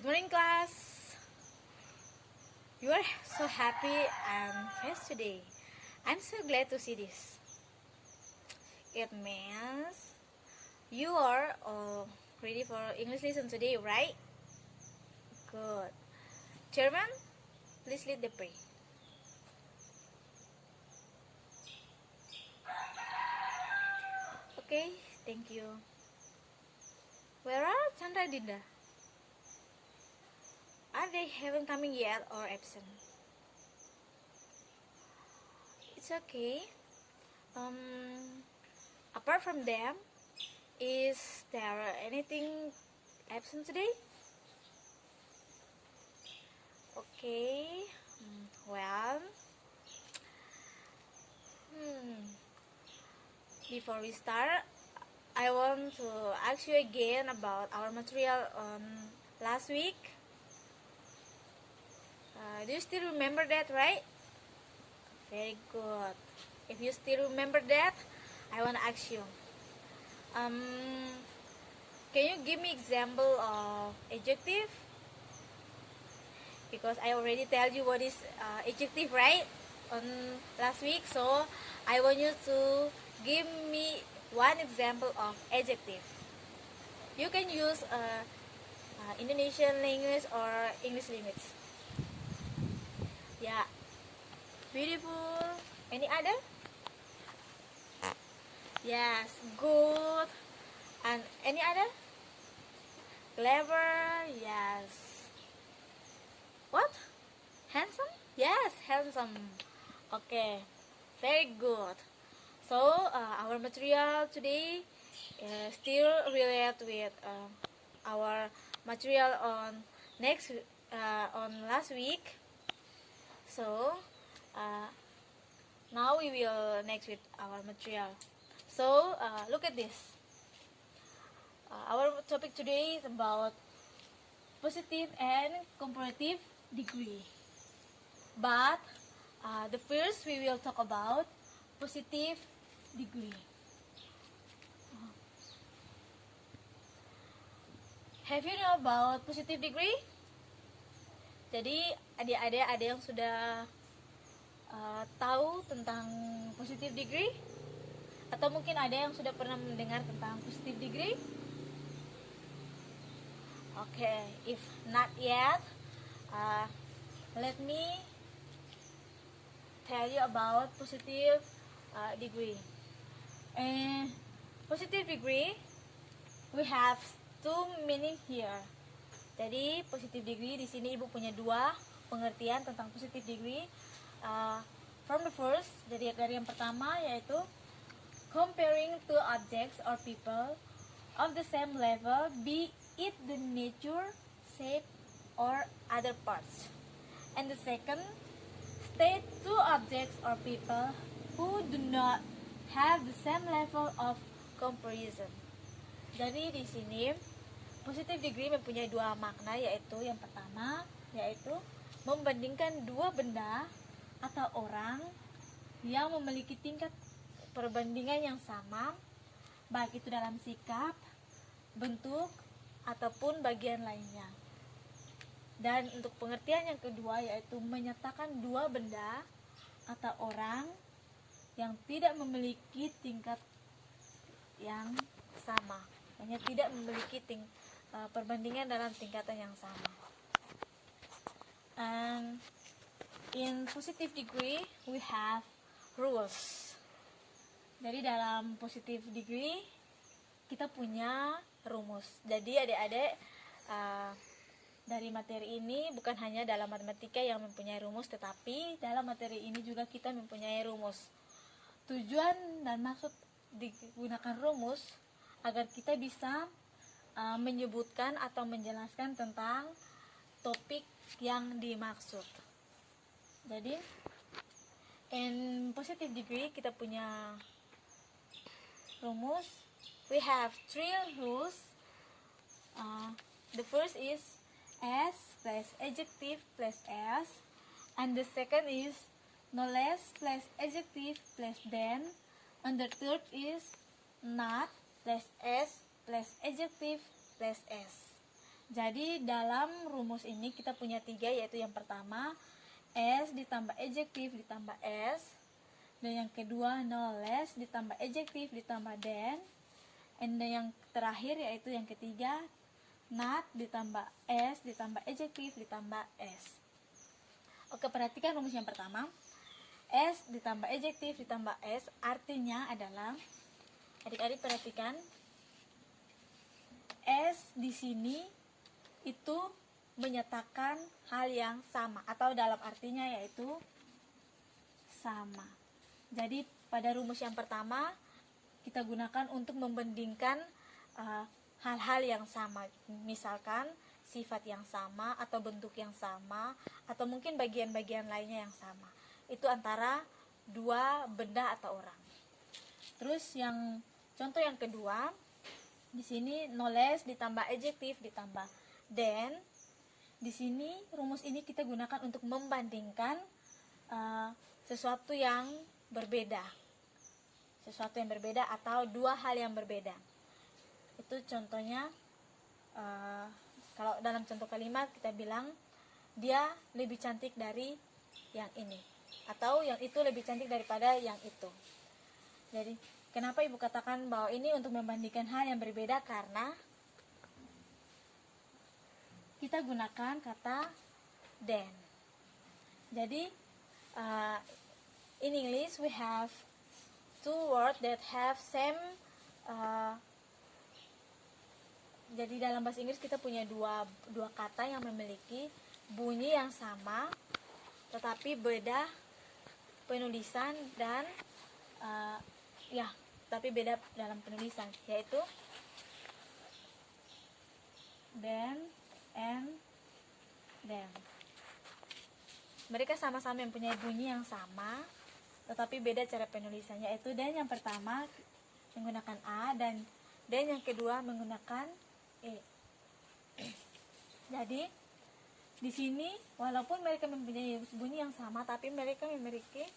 Good morning, class. You are so happy and fast today. I'm so glad to see this. It means you are all ready for English lesson today, right? Good. Chairman, please lead the prayer. Okay, thank you. Where are Chandra and Dinda? Are they haven't coming yet or absent? It's okay. Apart from them, is there anything absent today? Okay. Well, before we start, I want to ask you again about our material on last week. Do you still remember that, right? Very good. If you still remember that, I want to ask you. Can you give me example of adjective? Because I already tell you what is adjective, right? On last week, so I want you to give me one example of adjective. You can use Indonesian language or English language. Yeah. Beautiful. Any other? Yes. Good. And any other? Clever. Yes. What? Handsome? Yes, handsome. Okay. Very good. So our material today still relate with our material on last week. So now we will next with our material. So look at this. Our topic today is about positive and comparative degree. But the first we will talk about positive degree. Have you know about positive degree? Jadi adik-adik ada yang sudah tahu tentang positive degree? Atau mungkin ada yang sudah pernah mendengar tentang positive degree? Okay, if not yet, let me tell you about positive degree. Positive degree, we have two meaning here. Jadi positive degree di sini ibu punya dua pengertian tentang positive degree. From the first, dari yang pertama yaitu comparing two objects or people of the same level, be it the nature, shape, or other parts. And the second, state two objects or people who do not have the same level of comparison. Jadi di sini positive degree mempunyai dua makna, yaitu yang pertama yaitu membandingkan dua benda atau orang yang memiliki tingkat perbandingan yang sama, baik itu dalam sikap, bentuk, ataupun bagian lainnya. Dan untuk pengertian yang kedua yaitu menyatakan dua benda atau orang yang tidak memiliki tingkat yang sama, hanya tidak memiliki perbandingan dalam tingkatan yang sama. And in positive degree we have rules. Jadi dalam positive degree kita punya rumus. Jadi adik-adik dari materi ini bukan hanya dalam matematika yang mempunyai rumus, tetapi dalam materi ini juga kita mempunyai rumus. Tujuan dan maksud digunakan rumus agar kita bisa menyebutkan atau menjelaskan tentang topik yang dimaksud. Jadi in positive degree kita punya rumus. We have three rules. The first is S plus adjective plus S, and the second is no less plus adjective plus than, and the third is not plus S plus adjective plus S. Jadi dalam rumus ini kita punya 3, yaitu yang pertama s ditambah adjektif ditambah s, dan yang kedua no less ditambah adjektif ditambah than, dan yang terakhir yaitu yang ketiga not ditambah s ditambah adjektif ditambah s. Oke, perhatikan rumus yang pertama. S ditambah adjektif ditambah s artinya adalah, adik-adik perhatikan, s di sini itu menyatakan hal yang sama, atau dalam artinya yaitu sama. Jadi pada rumus yang pertama kita gunakan untuk membandingkan hal-hal yang sama, misalkan sifat yang sama atau bentuk yang sama atau mungkin bagian-bagian lainnya yang sama. Itu antara dua benda atau orang. Terus yang contoh yang kedua, di sini no less ditambah adjektif ditambah than. Di sini rumus ini kita gunakan untuk membandingkan sesuatu yang berbeda. Sesuatu yang berbeda atau dua hal yang berbeda. Itu contohnya, kalau dalam contoh kalimat kita bilang dia lebih cantik dari yang ini, atau yang itu lebih cantik daripada yang itu. Jadi kenapa ibu katakan bahwa ini untuk membandingkan hal yang berbeda? Karena kita gunakan kata than. Jadi in English we have two words that have same. Jadi dalam bahasa Inggris kita punya dua kata yang memiliki bunyi yang sama, tetapi beda penulisan dan tapi beda dalam penulisan, yaitu than and them. Mereka sama-sama mempunyai bunyi yang sama, tetapi beda cara penulisannya, yaitu dan yang pertama menggunakan a dan yang kedua menggunakan e. Jadi di sini walaupun mereka mempunyai bunyi yang sama, tapi mereka memiliki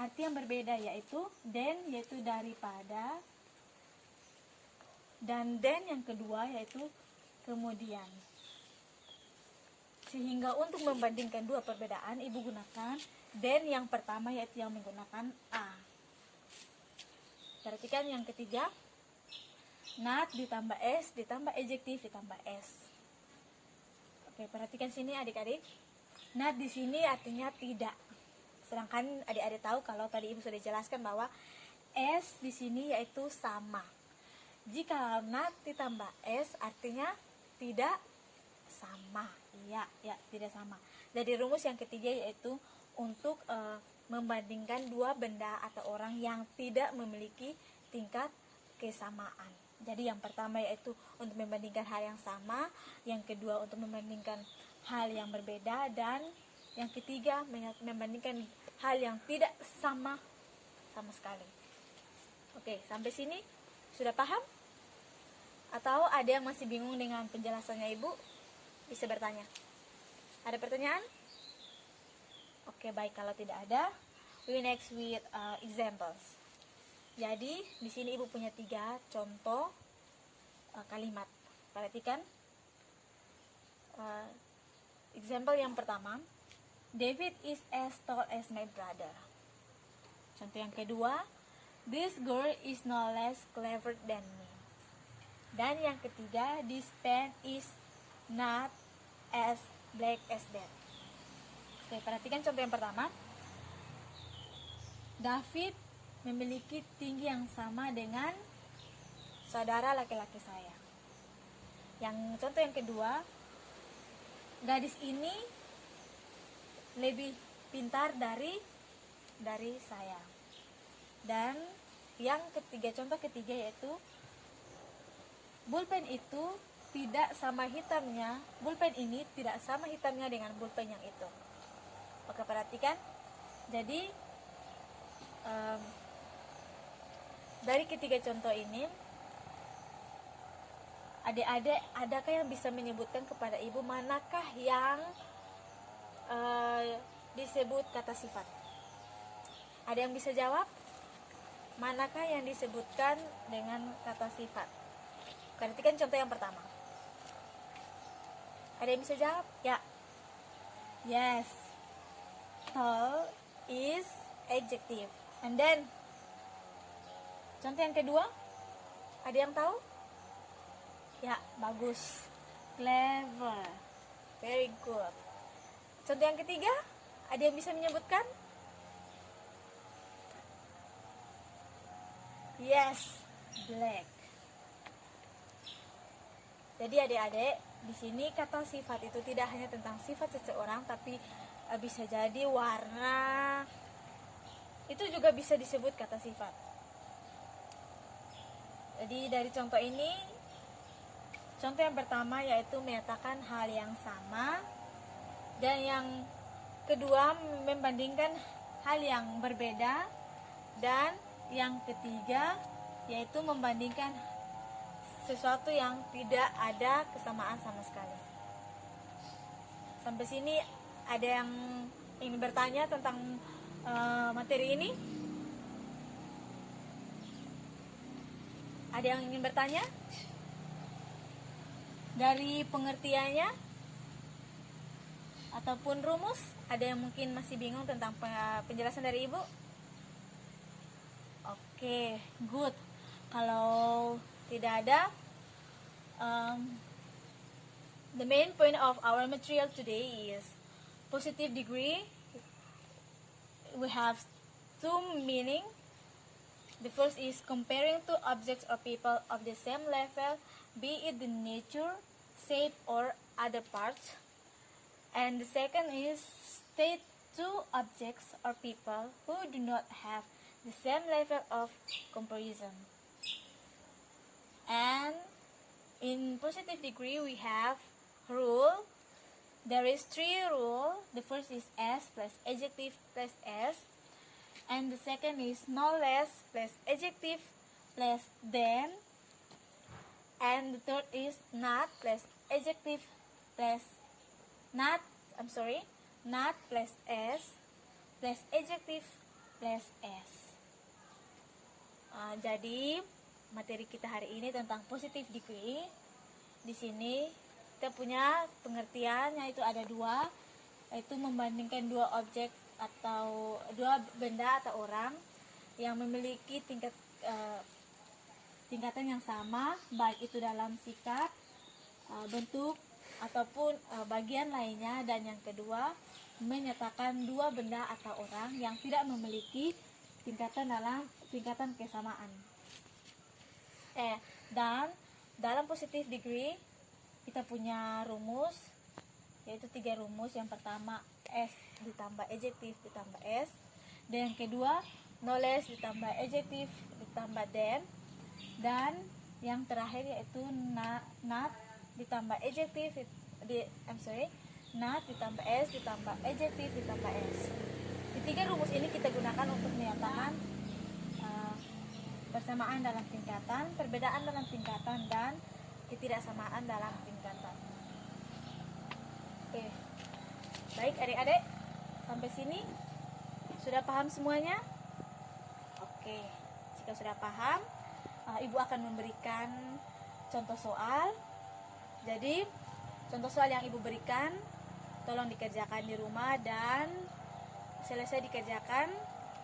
arti yang berbeda, yaitu than yaitu daripada, dan than yang kedua yaitu kemudian. Sehingga untuk membandingkan dua perbedaan, ibu gunakan than yang pertama yaitu yang menggunakan a. Perhatikan yang ketiga, not ditambah s ditambah adjektif ditambah s. Oke, perhatikan sini adik-adik. Not di sini artinya tidak. Sedangkan adik-adik tahu kalau tadi ibu sudah jelaskan bahwa s di sini yaitu sama. Jika not ditambah s artinya tidak sama. Ya, tidak sama. Jadi rumus yang ketiga yaitu untuk membandingkan dua benda atau orang yang tidak memiliki tingkat kesamaan. Jadi yang pertama yaitu untuk membandingkan hal yang sama, yang kedua untuk membandingkan hal yang berbeda, dan yang ketiga membandingkan hal yang tidak sama sekali. Oke, sampai sini sudah paham? Atau ada yang masih bingung dengan penjelasannya ibu? Bisa bertanya. Ada pertanyaan? Oke, baik, kalau tidak ada, we next with examples. Jadi di sini ibu punya 3 contoh kalimat. Perhatikan. Example yang pertama, David is as tall as my brother. Contoh yang kedua, this girl is no less clever than me. Dan yang ketiga, this pen is not as black as that. Oke, perhatikan contoh yang pertama. David memiliki tinggi yang sama dengan saudara laki-laki saya. Yang contoh yang kedua, gadis ini lebih pintar dari saya. Dan yang ketiga, contoh ketiga yaitu pulpen itu tidak sama hitamnya, pulpen ini tidak sama hitamnya dengan pulpen yang itu. Oke, perhatikan. Jadi dari ketiga contoh ini, adik-adik adakah yang bisa menyebutkan kepada ibu manakah yang disebut kata sifat? Ada yang bisa jawab? Manakah yang disebutkan dengan kata sifat? Perhatikan contoh yang pertama. Ada yang bisa jawab? Ya. Yes. Tall is adjective. And then contoh yang kedua, ada yang tahu? Ya, bagus. Clever. Very good. Contoh yang ketiga, ada yang bisa menyebutkan? Yes, black. Jadi adik-adik, di sini kata sifat itu tidak hanya tentang sifat seseorang, tapi bisa jadi warna. Itu juga bisa disebut kata sifat. Jadi dari contoh ini, contoh yang pertama yaitu menyatakan hal yang sama, dan yang kedua membandingkan hal yang berbeda, dan yang ketiga yaitu membandingkan sesuatu yang tidak ada kesamaan sama sekali. Sampai sini ada yang ingin bertanya tentang materi ini? Ada yang ingin bertanya? Dari pengertiannya ataupun rumus, ada yang mungkin masih bingung tentang penjelasan dari Ibu? Oke, good. Kalau tidak ada, the main point of our material today is positive degree. We have two meaning. The first is comparing two objects or people of the same level, be it the nature, shape, or other parts. And the second is state two objects or people who do not have the same level of comparison. And in positive degree we have rule. There is three rule. The first is S plus adjective plus S. And the second is no less plus adjective plus than. And the third is not plus adjective plus not plus S plus adjective plus S. Jadi materi kita hari ini tentang positive degree. Di sini kita punya pengertian yaitu ada dua, yaitu membandingkan dua objek atau dua benda atau orang yang memiliki tingkatan yang sama, baik itu dalam sikap, bentuk ataupun bagian lainnya. Dan yang kedua, menyatakan dua benda atau orang yang tidak memiliki tingkatan kesamaan. Dan dalam positive degree kita punya rumus, yaitu 3 rumus. Yang pertama S ditambah adjektif ditambah S, dan yang kedua no less ditambah adjektif ditambah than, dan yang terakhir yaitu not ditambah adjektif not ditambah S ditambah adjektif ditambah S. Ketiga rumus ini kita gunakan untuk menyatakan persamaan dalam tingkatan, perbedaan dalam tingkatan, dan ketidaksamaan dalam tingkatan. Oke. Baik adik-adik, sampai sini sudah paham semuanya? Oke. Jika sudah paham, Ibu akan memberikan contoh soal. Jadi contoh soal yang Ibu berikan tolong dikerjakan di rumah, dan selesai dikerjakan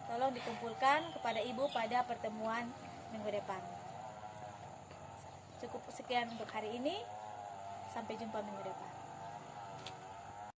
tolong dikumpulkan kepada Ibu pada pertemuan minggu depan. Cukup sekian untuk hari ini. Sampai jumpa minggu depan.